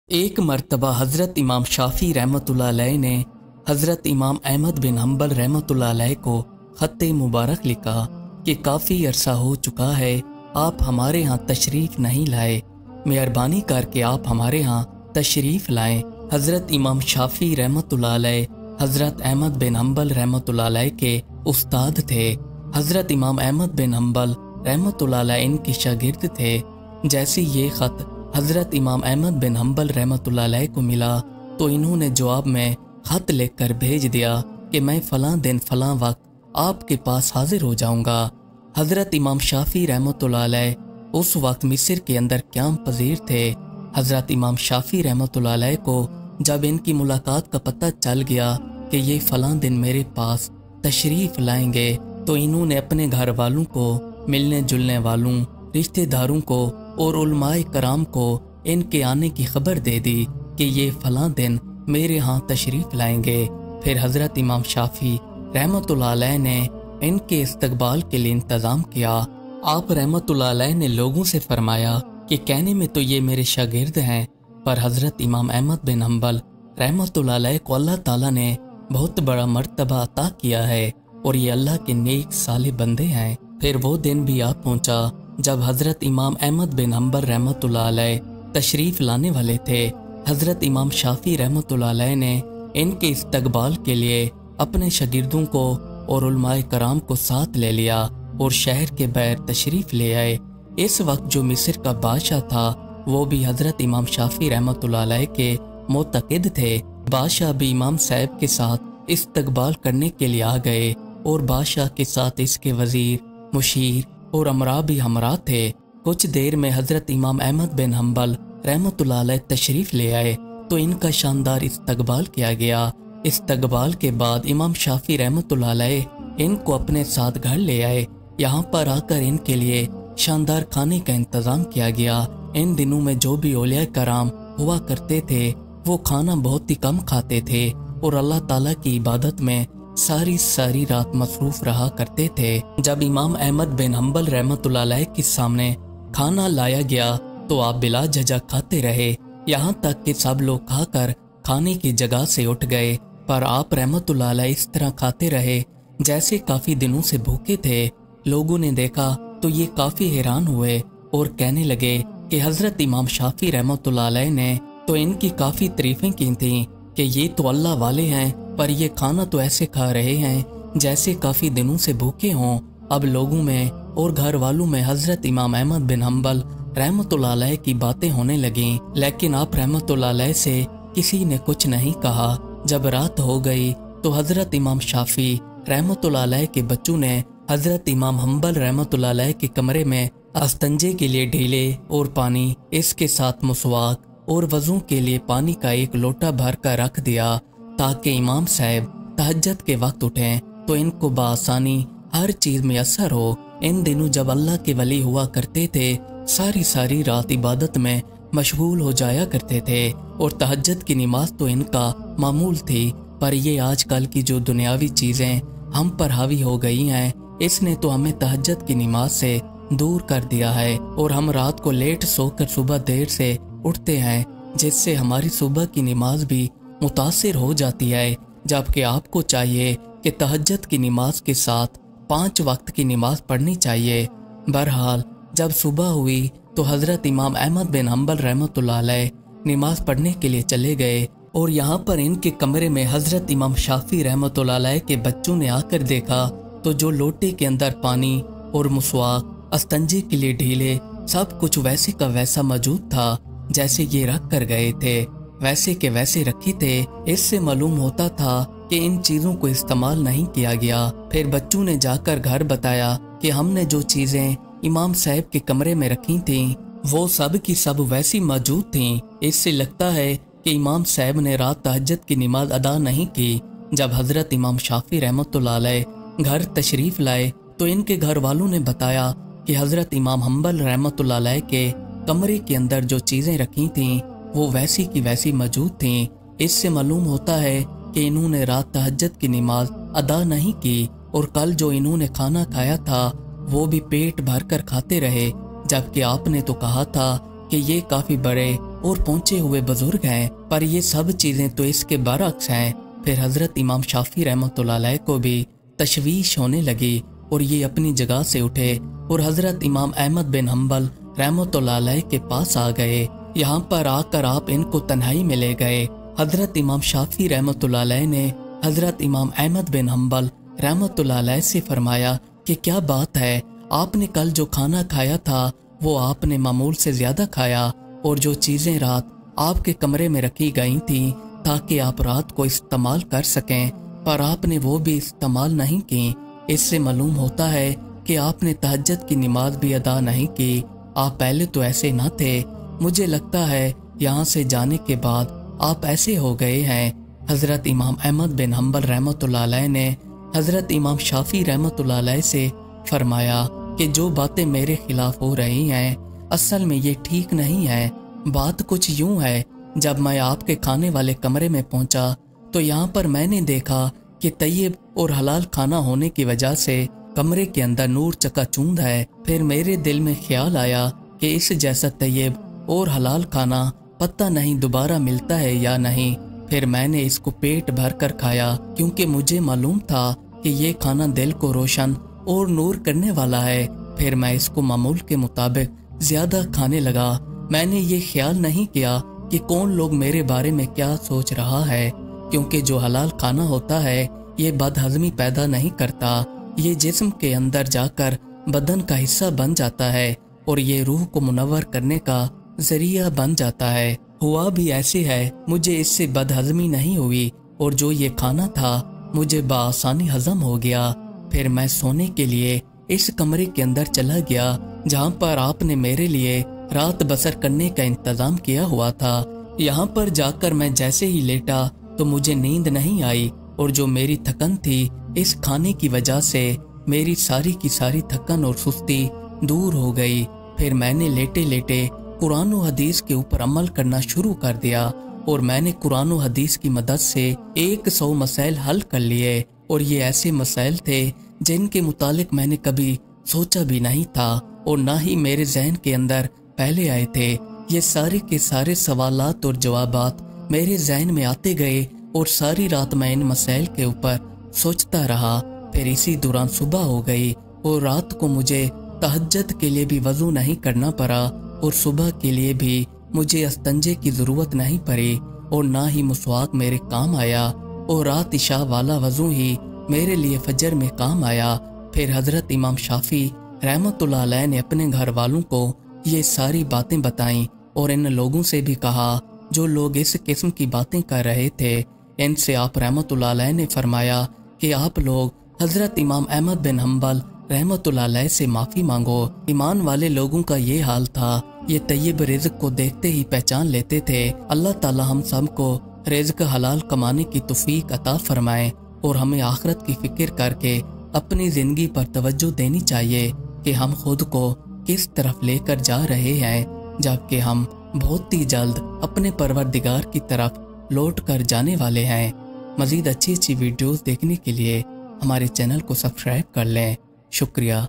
एक मर्तबा हज़रत इमाम शाफ़ी रहमतुल्लाह अलैह ने हज़रत इमाम अहमद बिन हम्बल रहमतुल्लाह अलैह को ख़त मुबारक लिखा कि काफ़ी अरसा हो चुका है आप हमारे यहाँ तशरीफ़ नहीं लाए, मेहरबानी करके आप हमारे यहाँ तशरीफ़ लाएं। हज़रत इमाम शाफ़ी रहमतुल्लाह अलैह हज़रत अहमद बिन हम्बल रहमतुल्लाह अलैह के उस्ताद थे। हज़रत इमाम अहमद बिन हम्बल रहमतुल्लाह अलैह इनके शागिर्द थे। जैसे ये ख़त हज़रत इमाम अहमद बिन हम्बल रहमतुल्लाह अलैह को मिला तो इन्होंने जवाब में ख़त लिखकर भेज दिया कि मैं फ़लाँ दिन फ़लाँ वक्त आपके पास हाजिर हो जाऊंगा। हज़रत इमाम शाफ़ी रहमतुल्लाह अलैह उस वक्त मिस्र के अंदर क़याम पज़ीर थे। हज़रत इमाम शाफ़ी रहमतुल्लाह अलैह को जब इनकी मुलाकात का पता चल गया कि ये फ़लाँ दिन मेरे पास तशरीफ़ लाएंगे तो इन्होंने अपने घर वालों को, मिलने जुलने वालों, रिश्तेदारों को और उलमाए कराम को इनके आने की खबर दे दी कि ये फ़लाँ दिन मेरे यहाँ तशरीफ़ लाएंगे। फिर हज़रत इमाम शाफ़ी रहमतुल्लाह अलैह ने इनके इस्तकबाल के लिए इंतज़ाम किया। आप रहमतुल्लाह अलैह ने लोगों से फरमाया कि कहने में तो ये मेरे शागिर्द हैं, पर हज़रत इमाम अहमद बिन हम्बल रहमतुल्लाह अलैह को अल्लाह ताला ने बहुत बड़ा मर्तबा अता किया है और ये अल्लाह के नेक साले बंदे हैं। फिर वो दिन भी आ पहुँचा जब हज़रत इमाम अहमद बिन हम्बल रहमतुल्लाह अलैह तशरीफ़ लाने वाले थे। हज़रत इमाम शाफ़ी रहमतुल्लाह अलैह ने इनके इस्तकबाल के लिए अपने शागिर्दों को और उलमाए कराम को साथ ले लिया और शहर के बाहर तशरीफ़ ले आए। इस वक्त जो मिस्र का बादशाह था वो भी हज़रत इमाम शाफ़ी रहमतुल्लाह अलैह के मोतक़िद थे। बादशाह भी इमाम साहब के साथ इस्तकबाल करने के लिए आ गए और बादशाह के साथ इसके वज़ीर, मुशीर और अमरा भी हमरा थे। कुछ देर में हज़रत इमाम अहमद बिन हम्बल रहमतुल्लाह अलैह तशरीफ़ ले आए तो इनका शानदार इस्तकबाल किया गया। इस्तकबाल के बाद इमाम शाफ़ी रहमतुल्लाह अलैह इनको अपने साथ घर ले आए। यहाँ पर आकर इनके लिए शानदार खाने का इंतज़ाम किया गया। इन दिनों में जो भी औलिया कराम हुआ करते थे वो खाना बहुत ही कम खाते थे और अल्लाह ताला की इबादत में सारी रात मसरूफ़ रहा करते थे। जब इमाम अहमद बिन हम्बल रहमतुल्लाह अलैह के सामने खाना लाया गया तो आप बिला झिझक खाते रहे, यहाँ तक कि सब लोग खाकर खाने की जगह से उठ गए। पर आप रहमतुल्लाह अलैह इस तरह खाते रहे जैसे काफ़ी दिनों से भूखे थे। लोगों ने देखा तो ये काफ़ी हैरान हुए और कहने लगे कि हज़रत इमाम शाफ़ी रहमतुल्लाह अलैह ने तो इनकी काफ़ी तारीफ़ें की थीं कि ये तो अल्लाह वाले हैं, पर ये खाना तो ऐसे खा रहे हैं जैसे काफ़ी दिनों से भूखे हों। अब लोगों में और घर वालों में हज़रत इमाम अहमद बिन हम्बल रहमतुल्लाह अलैह की बातें होने लगीं, लेकिन आप रहमतुल्लाह अलैह से किसी ने कुछ नहीं कहा। जब रात हो गई तो हज़रत इमाम शाफ़ी रहमतुल्लाह अलैह के बच्चों ने हज़रत इमाम हम्बल रहमतुल्लाह अलैह के कमरे में अस्तंजे के लिए ढीले और पानी, इसके साथ मुसवाक और वज़ू के लिए पानी का एक लोटा भर कर रख दिया ताकि इमाम साहब तहज्जुद के वक्त उठें तो इनको बआसानी हर चीज़ में असर हो। इन दिनों जब अल्लाह के वली हुआ करते थे सारी रात इबादत में मशगूल हो जाया करते थे और तहज्जुद की नमाज तो इनका मामूल थी। पर ये आजकल की जो दुनियावी चीज़ें हम पर हावी हो गई हैं, इसने तो हमें तहज्जुद की नमाज से दूर कर दिया है और हम रात को लेट सोकर सुबह देर से उठते हैं, जिससे हमारी सुबह की नमाज भी मुतासिर हो जाती है। जबकि आपको चाहिए कि तहज्जुद की नमाज के साथ 5 वक्त की नमाज पढ़नी चाहिए। बहरहाल जब सुबह हुई तो हज़रत इमाम अहमद बिन हम्बल रहमतुल्लाह अलैह नमाज पढ़ने के लिए चले गए और यहाँ पर इनके कमरे में हज़रत इमाम शाफ़ी रहमतुल्लाह अलैह के बच्चों ने आकर देखा तो जो लोटे के अंदर पानी और मुसवाक, अस्तंजे के लिए ढीले, सब कुछ वैसे का वैसा मौजूद था जैसे ये रख कर गए थे, वैसे के वैसे रखे थे। इससे मालूम होता था कि इन चीज़ों को इस्तेमाल नहीं किया गया। फिर बच्चों ने जाकर घर बताया कि हमने जो चीज़ें इमाम साहब के कमरे में रखी थीं वो सब की सब वैसी मौजूद थीं। इससे लगता है कि इमाम साहब ने रात तहज्जुद की नमाज अदा नहीं की। जब हज़रत इमाम शाफ़ी रहमतुल्लाह अलैह घर तशरीफ़ लाए तो इनके घर वालों ने बताया कि हज़रत इमाम हम्बल रहमतुल्लाह अलैह के कमरे के अंदर जो चीज़ें रखी थीं वो वैसी की वैसी मौजूद थीं। इससे मालूम होता है कि इन्होंने रात तहज्जुद की नमाज अदा नहीं की और कल जो इन्होंने खाना खाया था वो भी पेट भर कर खाते रहे, जबकि आपने तो कहा था कि ये काफ़ी बड़े और पहुंचे हुए बुजुर्ग हैं, पर ये सब चीजें तो इसके बरअक्स हैं। फिर हजरत इमाम शाफी रहमतुल्लाह अलैह को भी तशवीश होने लगी और ये अपनी जगह से उठे और हजरत इमाम अहमद बिन हम्बल रहमतुल्लाह अलैह के पास आ गए। यहाँ पर आकर आप इनको तन्हाई में ले गए। हजरत इमाम शाफी रहमतुल्लाह अलैह ने हजरत इमाम अहमद बिन हम्बल रहमतुल्लाह अलैह से फरमाया कि क्या बात है, आपने कल जो खाना खाया था वो आपने मामूल से ज्यादा खाया, और जो चीजें रात आपके कमरे में रखी गई थी ताकि आप रात को इस्तेमाल कर सकें, पर आपने वो भी इस्तेमाल नहीं की। इससे मालूम होता है कि आपने तहज्जुद की नमाज भी अदा नहीं की। आप पहले तो ऐसे न थे, मुझे लगता है यहाँ से जाने के बाद आप ऐसे हो गए हैं। हजरत इमाम अहमद बिन हम्बल रहमतुल्लाह अलैह ने हजरत इमाम शाफी रहमतुल्लाह अलैह से फरमाया कि जो बातें मेरे खिलाफ हो रही हैं असल में ये ठीक नहीं है। बात कुछ यूं है, जब मैं आपके खाने वाले कमरे में पहुंचा तो यहाँ पर मैंने देखा कि तैयब और हलाल खाना होने की वजह से कमरे के अंदर नूर चकाचूंद है। फिर मेरे दिल में ख्याल आया कि इस जैसा तैयब और हलाल खाना पता नहीं दोबारा मिलता है या नहीं। फिर मैंने इसको पेट भर कर खाया, क्योंकि मुझे मालूम था कि ये खाना दिल को रोशन और नूर करने वाला है। फिर मैं इसको मामूल के मुताबिक ज्यादा खाने लगा। मैंने ये ख्याल नहीं किया कि कौन लोग मेरे बारे में क्या सोच रहा है, क्योंकि जो हलाल खाना होता है ये बदहजमी पैदा नहीं करता। ये जिस्म के अंदर जाकर बदन का हिस्सा बन जाता है और ये रूह को मुनव्वर करने का जरिया बन जाता है। हुआ भी ऐसे है, मुझे इससे बदहजमी नहीं हुई और जो ये खाना था मुझे बआसानी हजम हो गया। फिर मैं सोने के लिए इस कमरे के अंदर चला गया जहाँ पर आपने मेरे लिए रात बसर करने का इंतजाम किया हुआ था। यहाँ पर जाकर मैं जैसे ही लेटा तो मुझे नींद नहीं आई, और जो मेरी थकन थी इस खाने की वजह से मेरी सारी की सारी थकन और सुस्ती दूर हो गई। फिर मैंने लेटे लेटे कुरान और हदीस के ऊपर अमल करना शुरू कर दिया और मैंने कुरान और हदीस की मदद से 100 मसाइल हल कर लिए, और ये ऐसे मसाइल थे जिनके मुतालिक मैंने कभी सोचा भी नहीं था और ना ही मेरे जहन के अंदर पहले आए थे। ये सारे के सारे सवालात और जवाबात मेरे जहन में आते गए और सारी रात मैं इन मसाइल के ऊपर सोचता रहा। फिर इसी दौरान सुबह हो गई और रात को मुझे तहज्जुद के लिए भी वजू नहीं करना पड़ा और सुबह के लिए भी मुझे अस्तंजे की जरूरत नहीं पड़ी और ना ही मुसवाक मेरे काम आया, और रात इशा वाला वजू ही मेरे लिए फजर में काम आया। फिर हजरत इमाम शाफी रहमतुल्लाह अलैह ने अपने घर वालों को ये सारी बातें बताईं और इन लोगों से भी कहा जो लोग इस किस्म की बातें कर रहे थे। इनसे आप रहमतुल्लाह अलैह ने फरमाया कि आप लोग हजरत इमाम अहमद बिन हम्बल रहमतुल्लाह अलैह से माफ़ी मांगो। ईमान वाले लोगों का ये हाल था, ये तैयब रिज़्क को देखते ही पहचान लेते थे। अल्लाह ताला हम सब को रिज़्क हलाल कमाने की तौफीक अता फरमाए और हमें आखिरत की फिक्र करके अपनी ज़िंदगी पर तवज्जो देनी चाहिए कि हम खुद को किस तरफ लेकर जा रहे हैं, जबकि हम बहुत ही जल्द अपने परवरदिगार की तरफ लौट कर जाने वाले हैं। मज़ीद अच्छी अच्छी वीडियोस देखने के लिए हमारे चैनल को सब्सक्राइब कर लें। शुक्रिया।